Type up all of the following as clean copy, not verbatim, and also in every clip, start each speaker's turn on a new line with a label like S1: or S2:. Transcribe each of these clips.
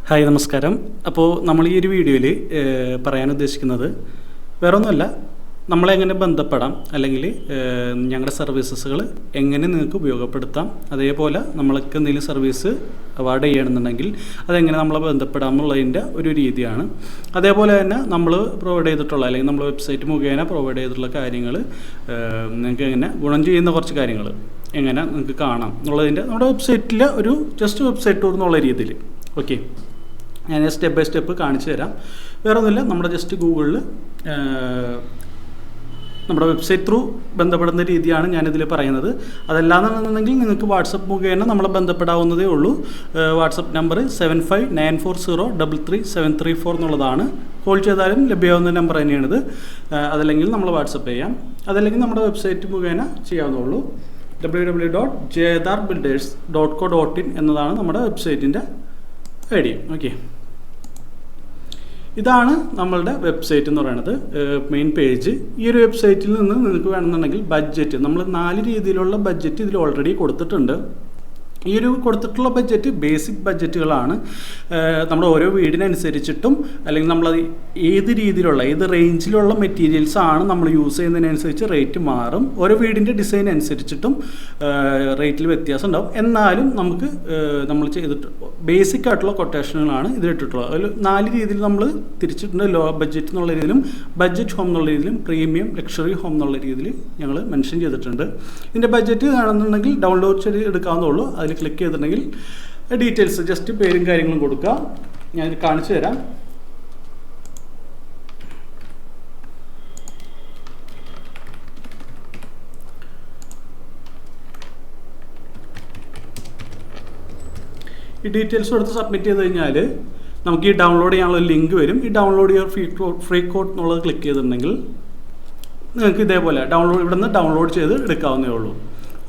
S1: Hi നമസ്കാരം. അപ്പോൾ നമ്മൾ ഈ ഒരു വീഡിയോയിൽ പറയാൻ ഉദ്ദേശിക്കുന്നത് വേറൊന്നുമല്ല, നമ്മളെങ്ങനെ ബന്ധപ്പെടാം, അല്ലെങ്കിൽ ഞങ്ങളുടെ സർവീസസുകൾ എങ്ങനെ നിങ്ങൾക്ക് ഉപയോഗപ്പെടുത്താം, അതേപോലെ നമ്മൾക്ക് എന്തെങ്കിലും സർവീസ് അവാർഡ് ചെയ്യണമെന്നുണ്ടെങ്കിൽ അതെങ്ങനെ നമ്മളെ ബന്ധപ്പെടാം എന്നുള്ളതിൻ്റെ ഒരു രീതിയാണ്. അതേപോലെ തന്നെ നമ്മൾ പ്രൊവൈഡ് ചെയ്തിട്ടുള്ള അല്ലെങ്കിൽ നമ്മൾ വെബ്സൈറ്റ് മുഖേന പ്രൊവൈഡ് ചെയ്തിട്ടുള്ള കാര്യങ്ങൾ നിങ്ങൾക്ക് എങ്ങനെ ഗുണം ചെയ്യുന്ന കുറച്ച് കാര്യങ്ങൾ എങ്ങനെ നിങ്ങൾക്ക് കാണാം എന്നുള്ളതിൻ്റെ നമ്മുടെ വെബ്സൈറ്റിൽ ഒരു ജസ്റ്റ് വെബ്സൈറ്റ് ടൂർ എന്നുള്ള രീതിയിൽ. ഓക്കെ, ഞാൻ സ്റ്റെപ്പ് ബൈ സ്റ്റെപ്പ് കാണിച്ചു തരാം. വേറെ ഒന്നുമില്ല, നമ്മുടെ ജസ്റ്റ് ഗൂഗിളിൽ നമ്മുടെ വെബ്സൈറ്റ് ത്രൂ ബന്ധപ്പെടുന്ന രീതിയാണ് ഞാനിതിൽ പറയുന്നത്. അതല്ലാന്നുണ്ടെങ്കിൽ നിങ്ങൾക്ക് വാട്സപ്പ് മുഖേന നമ്മളെ ബന്ധപ്പെടാവുന്നതേ ഉള്ളൂ. വാട്സപ്പ് നമ്പർ 7594033734 എന്നുള്ളതാണ്. കോൾ ചെയ്താലും ലഭ്യമാവുന്ന നമ്പർ തന്നെയാണിത്. അതല്ലെങ്കിൽ നമ്മൾ വാട്സപ്പ് ചെയ്യാം, അതല്ലെങ്കിൽ നമ്മുടെ വെബ്സൈറ്റ് മുഖേന ചെയ്യാവുന്നുള്ളൂ. www.jdarbuilders.co.in എന്നതാണ് നമ്മുടെ വെബ്സൈറ്റിൻ്റെ ഐഡി. ഓക്കെ, ഇതാണ് നമ്മളുടെ വെബ്സൈറ്റ് എന്ന് പറയുന്നത്, മെയിൻ പേജ്. ഈ ഒരു വെബ്സൈറ്റിൽ നിന്ന് നിങ്ങൾക്ക് വേണമെന്നുണ്ടെങ്കിൽ ബഡ്ജറ്റ്, നമ്മൾ 4 രീതിയിലുള്ള ബഡ്ജറ്റ് ഇതിൽ ഓൾറെഡി കൊടുത്തിട്ടുണ്ട്. ഈ ഒരു കൊടുത്തിട്ടുള്ള ബഡ്ജറ്റ് ബേസിക് ബഡ്ജറ്റുകളാണ്. നമ്മുടെ ഓരോ വീടിനനുസരിച്ചിട്ടും അല്ലെങ്കിൽ നമ്മൾ ഏത് രീതിയിലുള്ള ഏത് റേഞ്ചിലുള്ള മെറ്റീരിയൽസ് ആണ് നമ്മൾ യൂസ് ചെയ്യുന്നതിനനുസരിച്ച് റേറ്റ് മാറും. ഓരോ വീടിൻ്റെ ഡിസൈൻ അനുസരിച്ചിട്ടും റേറ്റിൽ വ്യത്യാസം ഉണ്ടാവും. എന്നാലും നമുക്ക് നമ്മൾ ചെയ്തിട്ട് ബേസിക് ആയിട്ടുള്ള കൊട്ടേഷനുകളാണ് ഇതിലിട്ടിട്ടുള്ളത്. അതിൽ 4 രീതിയിൽ നമ്മൾ തിരിച്ചിട്ടുണ്ട്. ലോ ബഡ്ജറ്റ് എന്നുള്ള രീതിയിലും, ബഡ്ജറ്റ് ഹോം എന്നുള്ള രീതിയിലും, പ്രീമിയം ലക്ഷറി ഹോം എന്നുള്ള രീതിയിൽ ഞങ്ങൾ മെൻഷൻ ചെയ്തിട്ടുണ്ട്. ഇതിൻ്റെ ബഡ്ജറ്റ് ആണെന്നുണ്ടെങ്കിൽ ഡൗൺലോഡ് ചെയ്ത് എടുക്കാവുന്നുള്ളൂ. അതിൽ ക്ലിക്ക് ചെയ്തിട്ടുണ്ടെങ്കിൽ ഡീറ്റെയിൽസ് ജസ്റ്റ് പേരും കാര്യങ്ങളും കൊടുക്കുക. ഞാൻ കാണിച്ചു തരാം. ഈ ഡീറ്റെയിൽസ് കൊടുത്ത് സബ്മിറ്റ് ചെയ്ത് കഴിഞ്ഞാൽ നമുക്ക് ഈ ഡൗൺലോഡ് ചെയ്യാനുള്ള ലിങ്ക് വരും. ഈ ഡൗൺലോഡ് യുവർ ഫ്രീ കോഡ് എന്നുള്ളത് ക്ലിക്ക് ചെയ്തിട്ടുണ്ടെങ്കിൽ നിങ്ങൾക്ക് ഇതേപോലെ ഇവിടെ നിന്ന് ഡൗൺലോഡ് ചെയ്ത് എടുക്കാവുന്നേ ഉള്ളൂ.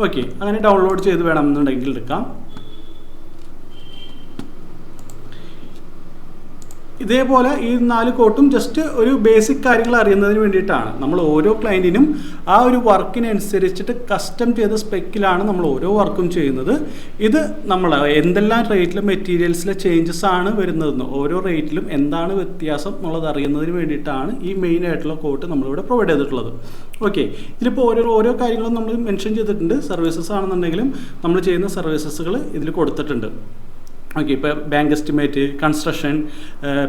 S1: ഓക്കെ, അങ്ങനെ ഡൗൺലോഡ് ചെയ്ത് വേണമെന്നുണ്ടെങ്കിൽ എടുക്കാം. ഇതേപോലെ ഈ 4 കോട്ടും ജസ്റ്റ് ഒരു ബേസിക് കാര്യങ്ങൾ അറിയുന്നതിന് വേണ്ടിയിട്ടാണ്. നമ്മൾ ഓരോ ക്ലയൻറ്റിനും ആ ഒരു വർക്കിനനുസരിച്ചിട്ട് കസ്റ്റം ചെയ്ത സ്പെക്കിലാണ് നമ്മൾ ഓരോ വർക്കും ചെയ്യുന്നത്. ഇത് നമ്മൾ എന്തെല്ലാം റേറ്റിലെ മെറ്റീരിയൽസിലെ ചേഞ്ചസ് ആണ് വരുന്നതെന്ന്, ഓരോ റേറ്റിലും എന്താണ് വ്യത്യാസം എന്നുള്ളത് അറിയുന്നതിന് വേണ്ടിയിട്ടാണ് ഈ മെയിൻ ആയിട്ടുള്ള കോട്ട് നമ്മളിവിടെ പ്രൊവൈഡ് ചെയ്തിട്ടുള്ളത്. ഓക്കെ, ഇതിലിപ്പോൾ ഓരോ കാര്യങ്ങളും നമ്മൾ മെൻഷൻ ചെയ്തിട്ടുണ്ട്. സർവീസസ് ആണെന്നുണ്ടെങ്കിലും നമ്മൾ ചെയ്യുന്ന സർവീസസുകൾ ഇതിൽ കൊടുത്തിട്ടുണ്ട്. ഓക്കെ, ഇപ്പോൾ ബാങ്ക് എസ്റ്റിമേറ്റ്, കൺസ്ട്രക്ഷൻ,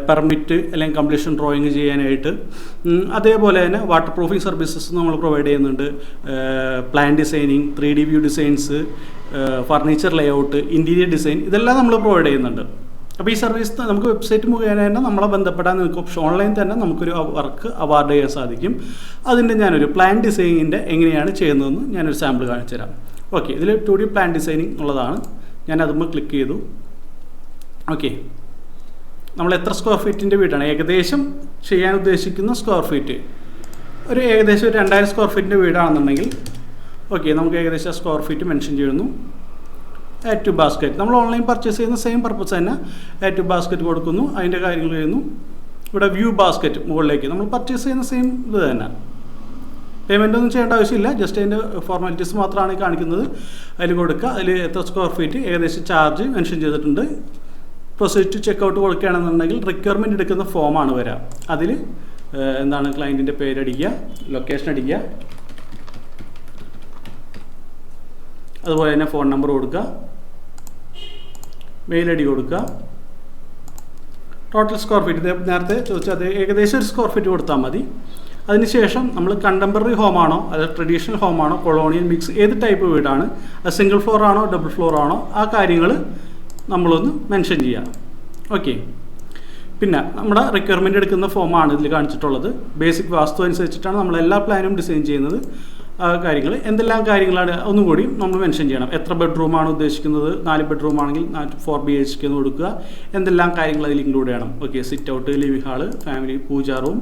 S1: പെർമിറ്റ് അല്ലെങ്കിൽ കംപ്ലീഷൻ ഡ്രോയിങ് ചെയ്യാനായിട്ട്, അതേപോലെ തന്നെ വാട്ടർ പ്രൂഫിംഗ് സർവീസസ് നമ്മൾ പ്രൊവൈഡ് ചെയ്യുന്നുണ്ട്. Plan designing, 3D view designs, furniture layout, interior design, ഇതെല്ലാം നമ്മൾ പ്രൊവൈഡ് ചെയ്യുന്നുണ്ട്. അപ്പോൾ ഈ സർവീസ് നമുക്ക് വെബ്സൈറ്റ് മുഖേന തന്നെ നമ്മളെ ബന്ധപ്പെടാൻ നിങ്ങൾക്ക് ഓൺലൈൻ തന്നെ നമുക്കൊരു വർക്ക് അവാർഡ് ചെയ്യാൻ സാധിക്കും. അതിൻ്റെ ഞാനൊരു പ്ലാൻ ഡിസൈനിങ്ങിൻ്റെ എങ്ങനെയാണ് ചെയ്യുന്നതെന്ന് ഞാനൊരു സാമ്പിൾ കാണിച്ചു തരാം. ഓക്കെ, ഇതിൽ 2D പ്ലാൻ ഡിസൈനിങ് ഉള്ളതാണ്. ഞാൻ അതുമ്പോൾ ക്ലിക്ക് ചെയ്തു. ഓക്കെ, നമ്മൾ എത്ര സ്ക്വയർ ഫീറ്റിൻ്റെ വീടാണ് ഏകദേശം ചെയ്യാൻ ഉദ്ദേശിക്കുന്ന സ്ക്വയർ ഫീറ്റ്, ഒരു ഏകദേശം 2000 സ്ക്വയർ ഫീറ്റിൻ്റെ വീടാണെന്നുണ്ടെങ്കിൽ ഓക്കെ, നമുക്ക് ഏകദേശം സ്ക്വയർ ഫീറ്റ് മെൻഷൻ ചെയ്യുന്നു. ആഡ് ടു ബാസ്ക്കറ്റ്, നമ്മൾ ഓൺലൈൻ പർച്ചേസ് ചെയ്യുന്ന സെയിം പർപ്പസ് തന്നെ ആഡ് ടു ബാസ്ക്കറ്റ് കൊടുക്കുന്നു. അതിൻ്റെ കാര്യങ്ങൾ ചെയ്യുന്നു. ഇവിടെ വ്യൂ ബാസ്ക്കറ്റ് മുകളിലേക്ക് നമ്മൾ പർച്ചേസ് ചെയ്യുന്ന സെയിം ഇത് തന്നെ. പേയ്മെൻ്റ് ഒന്നും ചെയ്യേണ്ട ആവശ്യമില്ല, ജസ്റ്റ് അതിൻ്റെ ഫോർമാലിറ്റീസ് മാത്രമാണ് കാണിക്കുന്നത്. അതിൽ കൊടുക്കുക. അതിൽ എത്ര സ്ക്വയർ ഫീറ്റ് ഏകദേശം ചാർജ് മെൻഷൻ ചെയ്തിട്ടുണ്ട്. പ്രൊസീഡ് ടു ചെക്കൗട്ട് കൊടുക്കുകയാണെന്നുണ്ടെങ്കിൽ റിക്വയർമെൻറ്റ് എടുക്കുന്ന ഫോമാണ് വരിക. അതിൽ എന്താണ് ക്ലയൻറ്റിൻ്റെ പേരടിക്കുക, ലൊക്കേഷൻ അടിക്കുക, അതുപോലെ തന്നെ ഫോൺ നമ്പർ കൊടുക്കുക, മെയിൽ ഐ ഡി കൊടുക്കുക, ടോട്ടൽ സ്ക്വയർ ഫീറ്റ് നേരത്തെ ചോദിച്ചാൽ അത് ഏകദേശം ഒരു സ്ക്വയർ ഫീറ്റ് കൊടുത്താൽ മതി. അതിനുശേഷം നമ്മൾ കണ്ടംപററി ഹോമാണോ അത് ട്രഡീഷണൽ ഹോമാണോ കൊളോണിയൽ മിക്സ് ഏത് ടൈപ്പ് വീടാണ്, അത് സിംഗിൾ ഫ്ലോർ ആണോ ഡബിൾ ഫ്ലോർ ആണോ, ആ കാര്യങ്ങൾ നമ്മളൊന്ന് മെൻഷൻ ചെയ്യാം. ഓക്കെ, പിന്നെ നമ്മുടെ റിക്വയർമെൻറ്റ് എടുക്കുന്ന ഫോമാണ് ഇതിൽ കാണിച്ചിട്ടുള്ളത്. ബേസിക് വാസ്തു അനുസരിച്ചിട്ടാണ് നമ്മൾ എല്ലാ പ്ലാനും ഡിസൈൻ ചെയ്യുന്നത്. ആ കാര്യങ്ങൾ എന്തെല്ലാം കാര്യങ്ങളാണ് ഒന്നുകൂടി നമ്മൾ മെൻഷൻ ചെയ്യണം. എത്ര ബെഡ്റൂമാണ് ഉദ്ദേശിക്കുന്നത്, 4 ബെഡ്റൂം ആണെങ്കിൽ 4 BHK എന്ന് കൊടുക്കുക. എന്തെല്ലാം കാര്യങ്ങൾ അതിൽ ഇൻക്ലൂഡ് ചെയ്യണം. Okay, sit out, living hall, family pooja room,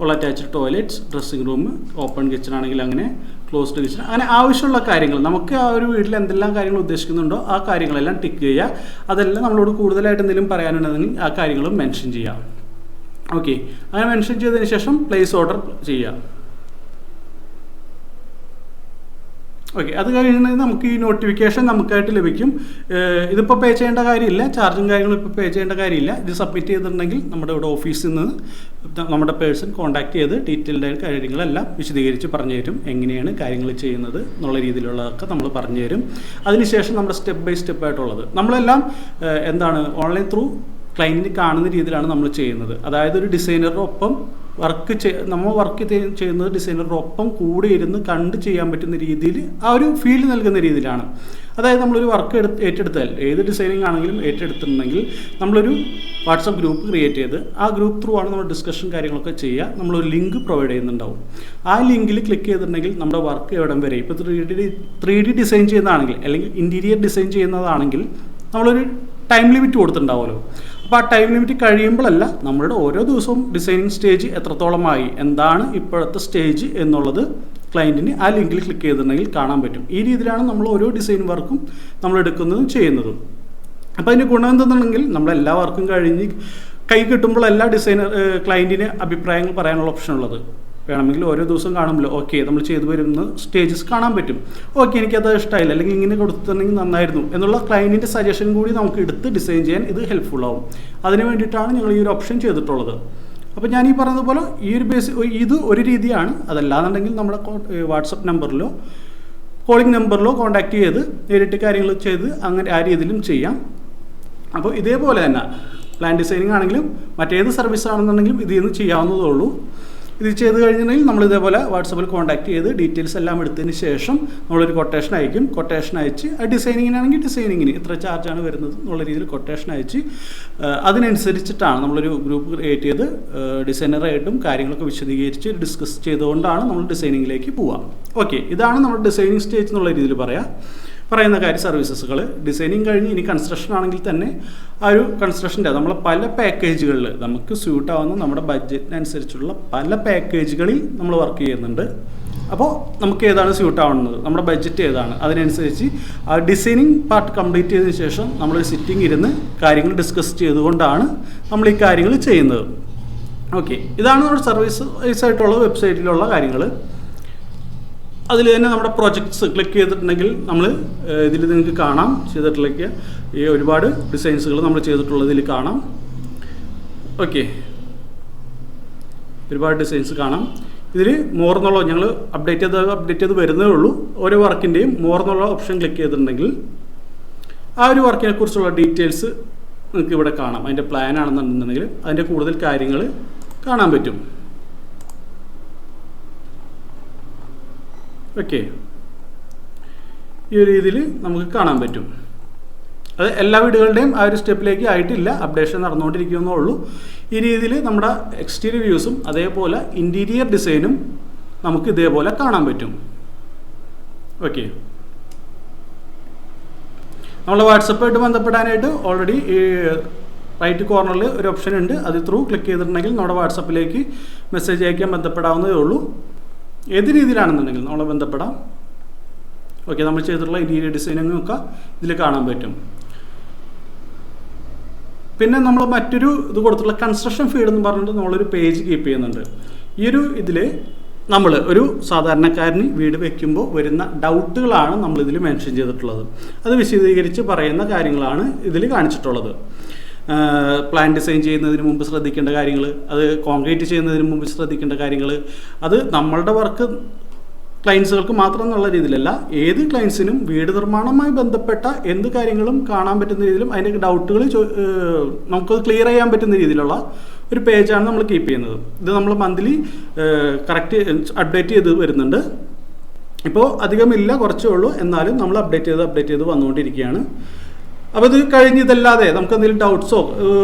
S1: ഉള്ള attached toilets, dressing room, open kitchen ആണെങ്കിൽ അങ്ങനെ, ക്ലോസ്ഡ് കിച്ചൺ, അങ്ങനെ ആവശ്യമുള്ള കാര്യങ്ങൾ നമുക്ക് ആ ഒരു വീട്ടിൽ എന്തെല്ലാം കാര്യങ്ങൾ ഉദ്ദേശിക്കുന്നുണ്ടോ ആ കാര്യങ്ങളെല്ലാം ടിക്ക് ചെയ്യുക. അതെല്ലാം നമ്മളോട് കൂടുതലായിട്ട് എന്തെങ്കിലും പറയാനുണ്ടെങ്കിൽ ആ കാര്യങ്ങളും മെൻഷൻ ചെയ്യാം. ഓക്കെ, അങ്ങനെ മെൻഷൻ ചെയ്തതിന് ശേഷം പ്ലേസ് ഓർഡർ ചെയ്യുക. ഓക്കെ, അത് കഴിഞ്ഞാൽ നമുക്ക് ഈ നോട്ടിഫിക്കേഷൻ നമുക്കായിട്ട് ലഭിക്കും. ഇതിപ്പോൾ പേ ചെയ്യേണ്ട കാര്യമില്ല, ചാർജും കാര്യങ്ങളും ഇപ്പോൾ പേ ചെയ്യേണ്ട കാര്യമില്ല. ഇത് സബ്മിറ്റ് ചെയ്തിട്ടുണ്ടെങ്കിൽ നമ്മുടെ ഇവിടെ ഓഫീസിൽ നിന്ന് നമ്മുടെ പേഴ്സൺ കോൺടാക്ട് ചെയ്ത് ഡീറ്റെയിൽഡ് കാര്യങ്ങളെല്ലാം വിശദീകരിച്ച് പറഞ്ഞു തരും. എങ്ങനെയാണ് കാര്യങ്ങൾ ചെയ്യുന്നത് എന്നുള്ള രീതിയിലുള്ളതൊക്കെ നമ്മൾ പറഞ്ഞു തരും. അതിനുശേഷം നമ്മുടെ സ്റ്റെപ്പ് ബൈ സ്റ്റെപ്പ് ആയിട്ടുള്ളത് നമ്മളെല്ലാം ഓൺലൈൻ ത്രൂ ക്ലയൻറ്റിന് കാണുന്ന രീതിയിലാണ് നമ്മൾ ചെയ്യുന്നത്. അതായത് ഒരു ഡിസൈനറുടെ ഒപ്പം നമ്മൾ വർക്ക് ചെയ്യുന്നത് ഡിസൈനറുടെ ഒപ്പം കൂടെ ഇരുന്ന് കണ്ട് ചെയ്യാൻ പറ്റുന്ന രീതിയിൽ ആ ഒരു ഫീൽ നൽകുന്ന രീതിയിലാണ്. അതായത് നമ്മളൊരു വർക്ക് ഏറ്റെടുത്താൽ ഏത് ഡിസൈനിങ് ആണെങ്കിലും ഏറ്റെടുത്തിട്ടുണ്ടെങ്കിൽ നമ്മളൊരു വാട്സപ്പ് ഗ്രൂപ്പ് ക്രിയേറ്റ് ചെയ്ത് ആ ഗ്രൂപ്പ് ത്രൂ ആണ് നമ്മൾ ഡിസ്കഷൻ കാര്യങ്ങളൊക്കെ ചെയ്യുക. നമ്മളൊരു ലിങ്ക് പ്രൊവൈഡ് ചെയ്യുന്നുണ്ടാവും. ആ ലിങ്കിൽ ക്ലിക്ക് ചെയ്തിട്ടുണ്ടെങ്കിൽ നമ്മുടെ വർക്ക് എവിടം വരെ ഇപ്പോൾ 3D ഡിസൈൻ ചെയ്യുന്നതാണെങ്കിൽ അല്ലെങ്കിൽ ഇൻറ്റീരിയർ ഡിസൈൻ ചെയ്യുന്നതാണെങ്കിൽ നമ്മളൊരു ടൈം ലിമിറ്റ് കൊടുത്തിട്ടുണ്ടാവുമല്ലോ. അപ്പോൾ ആ ടൈം ലിമിറ്റ് കഴിയുമ്പോഴല്ല നമ്മളുടെ ഓരോ ദിവസവും ഡിസൈനിങ് സ്റ്റേജ് എത്രത്തോളമായി, എന്താണ് ഇപ്പോഴത്തെ സ്റ്റേജ് എന്നുള്ളത് ക്ലയൻറ്റിന് ആ ലിങ്കിൽ ക്ലിക്ക് ചെയ്തിട്ടുണ്ടെങ്കിൽ കാണാൻ പറ്റും. ഈ രീതിയിലാണ് നമ്മൾ ഓരോ ഡിസൈൻ വർക്കും നമ്മൾ എടുക്കുന്നതും ചെയ്യുന്നതും. അപ്പോൾ അതിൻ്റെ ഗുണം എന്തെന്നുണ്ടെങ്കിൽ നമ്മളെല്ലാ വർക്കും കഴിഞ്ഞ് കൈ കിട്ടുമ്പോഴല്ല ക്ലയൻറ്റിന് അഭിപ്രായങ്ങൾ പറയാനുള്ള ഓപ്ഷൻ ഉള്ളത്. വേണമെങ്കിൽ ഓരോ ദിവസം കാണുമല്ലോ, ഓക്കെ നമ്മൾ ചെയ്തു വരുന്ന സ്റ്റേജസ് കാണാൻ പറ്റും. ഓക്കെ എനിക്കത് ഇഷ്ടമായില്ല അല്ലെങ്കിൽ ഇങ്ങനെ കൊടുത്തിട്ടുണ്ടെങ്കിൽ നന്നായിരുന്നു എന്നുള്ള ക്ലയൻറ്റിൻ്റെ സജഷൻ കൂടി നമുക്ക് എടുത്ത് ഡിസൈൻ ചെയ്യാൻ ഇത് ഹെൽപ്ഫുൾ ആവും. അതിന് വേണ്ടിയിട്ടാണ് ഞങ്ങൾ ഈ ഒരു ഓപ്ഷൻ ചെയ്തിട്ടുള്ളത്. അപ്പോൾ ഞാൻ ഈ പറഞ്ഞതുപോലെ ഈ ഒരു ഇത് ഒരു രീതിയാണ്. അതല്ലാന്നുണ്ടെങ്കിൽ നമ്മുടെ വാട്സപ്പ് നമ്പറിലോ കോളിംഗ് നമ്പറിലോ കോൺടാക്റ്റ് ചെയ്ത് നേരിട്ട് കാര്യങ്ങൾ ചെയ്ത് അങ്ങനെ ആ രീതിയിലും ചെയ്യാം. അപ്പോൾ ഇതേപോലെ തന്നെ പ്ലാൻ ഡിസൈനിങ് ആണെങ്കിലും മറ്റേത് സർവീസ് ആണെന്നുണ്ടെങ്കിലും ഇതിൽ നിന്ന് ചെയ്യാവുന്നതേ ഉള്ളൂ. ഇത് ചെയ്ത് കഴിഞ്ഞിട്ടുണ്ടെങ്കിൽ നമ്മൾ ഇതേപോലെ വാട്സപ്പിൽ കോൺടാക്ട് ചെയ്ത് ഡീറ്റെയിൽസ് എല്ലാം എടുത്തതിന് ശേഷം നമ്മളൊരു കൊട്ടേഷൻ അയക്കും. കൊട്ടേഷൻ അയച്ച് ആ ഡിസൈനിങ്ങിനാണെങ്കിൽ ഡിസൈനിങ്ങിന് ഇത്ര ചാർജാണ് വരുന്നത് എന്നുള്ള രീതിയിൽ കൊട്ടേഷൻ അയച്ച് അതിനനുസരിച്ചിട്ടാണ് നമ്മളൊരു ഗ്രൂപ്പ് ക്രിയേറ്റ് ചെയ്ത് ഡിസൈനറായിട്ടും കാര്യങ്ങളൊക്കെ വിശദീകരിച്ച് ഡിസ്കസ് ചെയ്തുകൊണ്ടാണ് നമ്മൾ ഡിസൈനിങ്ങിലേക്ക് പോവുക. ഓക്കെ, ഇതാണ് നമ്മുടെ ഡിസൈനിങ് സ്റ്റേജ് എന്നുള്ള രീതിയിൽ പറയുന്ന കാര്യം. സർവീസസുകൾ ഡിസൈനിങ് കഴിഞ്ഞ് ഇനി കൺസ്ട്രക്ഷൻ ആണെങ്കിൽ തന്നെ ആ ഒരു കൺസ്ട്രക്ഷൻ്റെ നമ്മൾ പല പാക്കേജുകളിൽ നമുക്ക് സ്യൂട്ട് ആവുന്ന നമ്മുടെ ബഡ്ജറ്റിനനുസരിച്ചുള്ള പല പാക്കേജുകളിൽ നമ്മൾ വർക്ക് ചെയ്യുന്നുണ്ട്. അപ്പോൾ നമുക്ക് ഏതാണ് സ്യൂട്ട് ആവുന്നത്, നമ്മുടെ ബഡ്ജറ്റ് ഏതാണ്, അതിനനുസരിച്ച് ആ ഡിസൈനിങ് പാർട്ട് കംപ്ലീറ്റ് ചെയ്തതിന് ശേഷം നമ്മളൊരു സിറ്റിംഗ് ഇരുന്ന് കാര്യങ്ങൾ ഡിസ്കസ് ചെയ്തുകൊണ്ടാണ് നമ്മൾ ഈ കാര്യങ്ങൾ ചെയ്യുന്നത്. ഓക്കെ, ഇതാണ് നമ്മുടെ സർവീസായിട്ടുള്ള വെബ്സൈറ്റിലുള്ള കാര്യങ്ങൾ. അതിൽ തന്നെ നമ്മുടെ പ്രോജക്ട്സ് ക്ലിക്ക് ചെയ്തിട്ടുണ്ടെങ്കിൽ നമ്മൾ ഇതിൽ നിങ്ങൾക്ക് കാണാം ചെയ്തിട്ടുള്ള ഈ ഒരുപാട് ഡിസൈൻസുകൾ നമ്മൾ ചെയ്തിട്ടുള്ളതിൽ കാണാം. ഓക്കെ, ഒരുപാട് ഡിസൈൻസ് കാണാം. ഇതിൽ മോർ എന്നുള്ള ഞങ്ങൾ അപ്ഡേറ്റ് ചെയ്ത് വരുന്നേ ഉള്ളൂ. ഓരോ വർക്കിൻ്റെയും മോർ എന്നുള്ള ഓപ്ഷൻ ക്ലിക്ക് ചെയ്തിട്ടുണ്ടെങ്കിൽ ആ ഒരു വർക്കിനെ കുറിച്ചുള്ള ഡീറ്റെയിൽസ് നിങ്ങൾക്ക് ഇവിടെ കാണാം. അതിൻ്റെ പ്ലാൻ ആണെന്നുണ്ടെങ്കിൽ അതിൻ്റെ കൂടുതൽ കാര്യങ്ങൾ കാണാൻ പറ്റും. ഓക്കെ, ഈ ഒരു രീതിയിൽ നമുക്ക് കാണാൻ പറ്റും. അത് എല്ലാ വീടുകളുടെയും ആ ഒരു സ്റ്റെപ്പിലേക്ക് ആയിട്ടില്ല, അപ്ഡേഷൻ നടന്നുകൊണ്ടിരിക്കുന്നേ ഉള്ളൂ. ഈ രീതിയിൽ നമ്മുടെ എക്സ്റ്റീരിയർ വ്യൂസും അതേപോലെ ഇൻറ്റീരിയർ ഡിസൈനും നമുക്ക് ഇതേപോലെ കാണാൻ പറ്റും. ഓക്കെ, നമ്മളെ വാട്സപ്പായിട്ട് ബന്ധപ്പെടാനായിട്ട് ഓൾറെഡി റൈറ്റ് കോർണറിൽ ഒരു ഓപ്ഷൻ ഉണ്ട്. അത് ത്രൂ ക്ലിക്ക് ചെയ്തിട്ടുണ്ടെങ്കിൽ നമ്മുടെ വാട്സപ്പിലേക്ക് മെസ്സേജ് അയക്കാൻ ബന്ധപ്പെടാവുന്നതേ ഉള്ളൂ. ഏത് രീതിയിലാണെന്നുണ്ടെങ്കിൽ നമ്മളെ ബന്ധപ്പെടാം. ഓക്കെ, നമ്മൾ ചെയ്തിട്ടുള്ള ഇൻറ്റീരിയർ ഡിസൈനിങ്ങൊക്കെ ഇതിൽ കാണാൻ പറ്റും. പിന്നെ നമ്മൾ മറ്റൊരു ഇത് കൊടുത്തിട്ടുള്ള കൺസ്ട്രക്ഷൻ ഫീഡ് എന്ന് പറഞ്ഞിട്ട് നമ്മളൊരു പേജ് കീപ്പ് ചെയ്യുന്നുണ്ട്. ഈ ഒരു ഇതിൽ നമ്മൾ ഒരു സാധാരണക്കാരന് വീട് വയ്ക്കുമ്പോൾ വരുന്ന ഡൗട്ടുകളാണ് നമ്മളിതിൽ മെൻഷൻ ചെയ്തിട്ടുള്ളത്. അത് വിശദീകരിച്ച് പറയുന്ന കാര്യങ്ങളാണ് ഇതിൽ കാണിച്ചിട്ടുള്ളത്. പ്ലാൻ ഡിസൈൻ ചെയ്യുന്നതിന് മുമ്പ് ശ്രദ്ധിക്കേണ്ട കാര്യങ്ങൾ, അത് കോൺക്രീറ്റ് ചെയ്യുന്നതിന് മുമ്പ് ശ്രദ്ധിക്കേണ്ട കാര്യങ്ങൾ, അത് നമ്മളുടെ വർക്ക് ക്ലയൻസുകൾക്ക് മാത്രം എന്നുള്ള രീതിയിലല്ല, ഏത് ക്ലയൻസിനും വീട് നിർമ്മാണവുമായി ബന്ധപ്പെട്ട എന്ത് കാര്യങ്ങളും കാണാൻ പറ്റുന്ന രീതിയിലും അതിൻ്റെ ഡൗട്ടുകൾ നമുക്കത് ക്ലിയർ ചെയ്യാൻ പറ്റുന്ന രീതിയിലുള്ള ഒരു പേജാണ് നമ്മൾ കീപ്പ് ചെയ്യുന്നത്. ഇത് നമ്മൾ മന്ത്ലി കറക്റ്റ് അപ്ഡേറ്റ് ചെയ്ത് വരുന്നുണ്ട്. ഇപ്പോൾ അധികമില്ല, കുറച്ചേ ഉള്ളൂ, എന്നാലും നമ്മൾ അപ്ഡേറ്റ് ചെയ്ത് വന്നുകൊണ്ടിരിക്കുകയാണ്. അപ്പോൾ ഇത് കഴിഞ്ഞിതല്ലാതെ നമുക്ക് എന്തെങ്കിലും ഡൗട്ട്സോ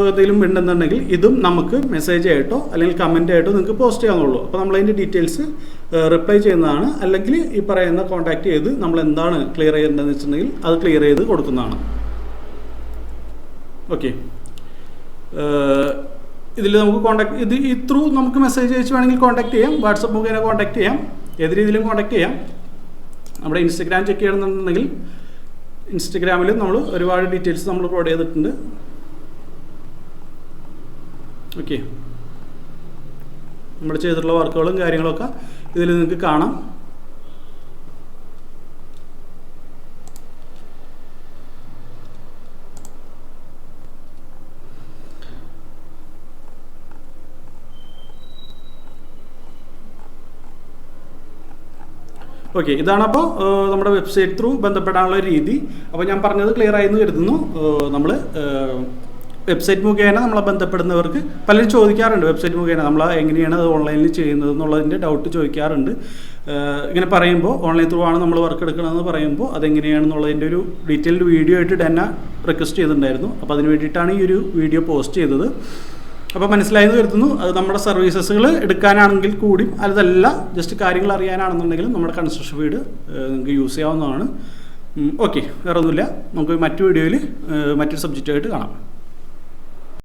S1: എന്തെങ്കിലും ഉണ്ടെന്നുണ്ടെങ്കിൽ ഇതും നമുക്ക് മെസ്സേജ് ആയിട്ടോ അല്ലെങ്കിൽ കമൻ്റ് ആയിട്ടോ നിങ്ങൾക്ക് പോസ്റ്റ് ചെയ്യാവുന്നുള്ളൂ. അപ്പോൾ നമ്മളതിൻ്റെ ഡീറ്റെയിൽസ് റിപ്ലൈ ചെയ്യുന്നതാണ്. അല്ലെങ്കിൽ ഈ പറയുന്ന കോൺടാക്ട് ചെയ്ത് നമ്മൾ എന്താണ് ക്ലിയർ ചെയ്യേണ്ടതെന്ന് വെച്ചിട്ടുണ്ടെങ്കിൽ അത് ക്ലിയർ ചെയ്ത് കൊടുക്കുന്നതാണ്. ഓക്കെ, ഇതിൽ നമുക്ക് കോൺടാക്ട് ഈ ത്രൂ നമുക്ക് മെസ്സേജ് അയച്ച് വേണമെങ്കിൽ കോൺടാക്ട് ചെയ്യാം. വാട്സപ്പ് മുഖേന കോൺടാക്ട് ചെയ്യാം, ഏത് രീതിയിലും കോൺടാക്ട് ചെയ്യാം. നമ്മുടെ ഇൻസ്റ്റഗ്രാം ചെക്ക് ചെയ്യണമെന്നുണ്ടെങ്കിൽ ഇൻസ്റ്റഗ്രാമിൽ നമ്മൾ ഒരുപാട് ഡീറ്റെയിൽസ് നമ്മൾ പ്രൊവൈഡ് ചെയ്തിട്ടുണ്ട്. ഓക്കെ, നമ്മൾ ചെയ്തിട്ടുള്ള വർക്കുകളും കാര്യങ്ങളൊക്കെ ഇതിൽ നിങ്ങൾക്ക് കാണാം. ഓക്കെ, ഇതാണ് അപ്പോൾ നമ്മുടെ വെബ്സൈറ്റ് ത്രൂ ബന്ധപ്പെടാനുള്ള രീതി. അപ്പോൾ ഞാൻ പറഞ്ഞത് ക്ലിയർ ആയി എന്ന് കരുതുന്നു. നമ്മൾ വെബ്സൈറ്റ് മുഖേന നമ്മളെ ബന്ധപ്പെടുന്നവർക്ക് പലരും ചോദിക്കാറുണ്ട്, വെബ്സൈറ്റ് മുഖേന നമ്മൾ എങ്ങനെയാണ് അത് ഓൺലൈനിൽ ചെയ്യുന്നത് എന്നുള്ളതിൻ്റെ ഡൗട്ട് ചോദിക്കാറുണ്ട്. ഇങ്ങനെ പറയുമ്പോൾ ഓൺലൈൻ ത്രൂ ആണ് നമ്മൾ വർക്ക് എടുക്കണമെന്ന് പറയുമ്പോൾ അതെങ്ങനെയാണെന്നുള്ളതിൻ്റെ ഒരു ഡീറ്റെയിൽഡ് വീഡിയോ ആയിട്ട് ഡെന്ന റിക്വസ്റ്റ് ചെയ്തിട്ടുണ്ടായിരുന്നു. അപ്പോൾ അതിന് വേണ്ടിയിട്ടാണ് ഈ ഒരു വീഡിയോ പോസ്റ്റ് ചെയ്തത്. അപ്പോൾ മനസ്സിലായെന്ന് കരുതുന്നു. അത് നമ്മുടെ സർവീസസുകൾ എടുക്കാനാണെങ്കിൽ കൂടി അതല്ല, ജസ്റ്റ് കാര്യങ്ങൾ അറിയാനാണെന്നുണ്ടെങ്കിലും നമ്മുടെ കൺസ്ട്രക്ഷൻ ഫീഡ് നിങ്ങൾക്ക് യൂസ് ചെയ്യാവുന്നതാണ്. ഓക്കെ, വേറെ ഒന്നുമില്ല. നമുക്ക് മറ്റു വീഡിയോയിൽ മറ്റൊരു സബ്ജക്റ്റായിട്ട് കാണാം.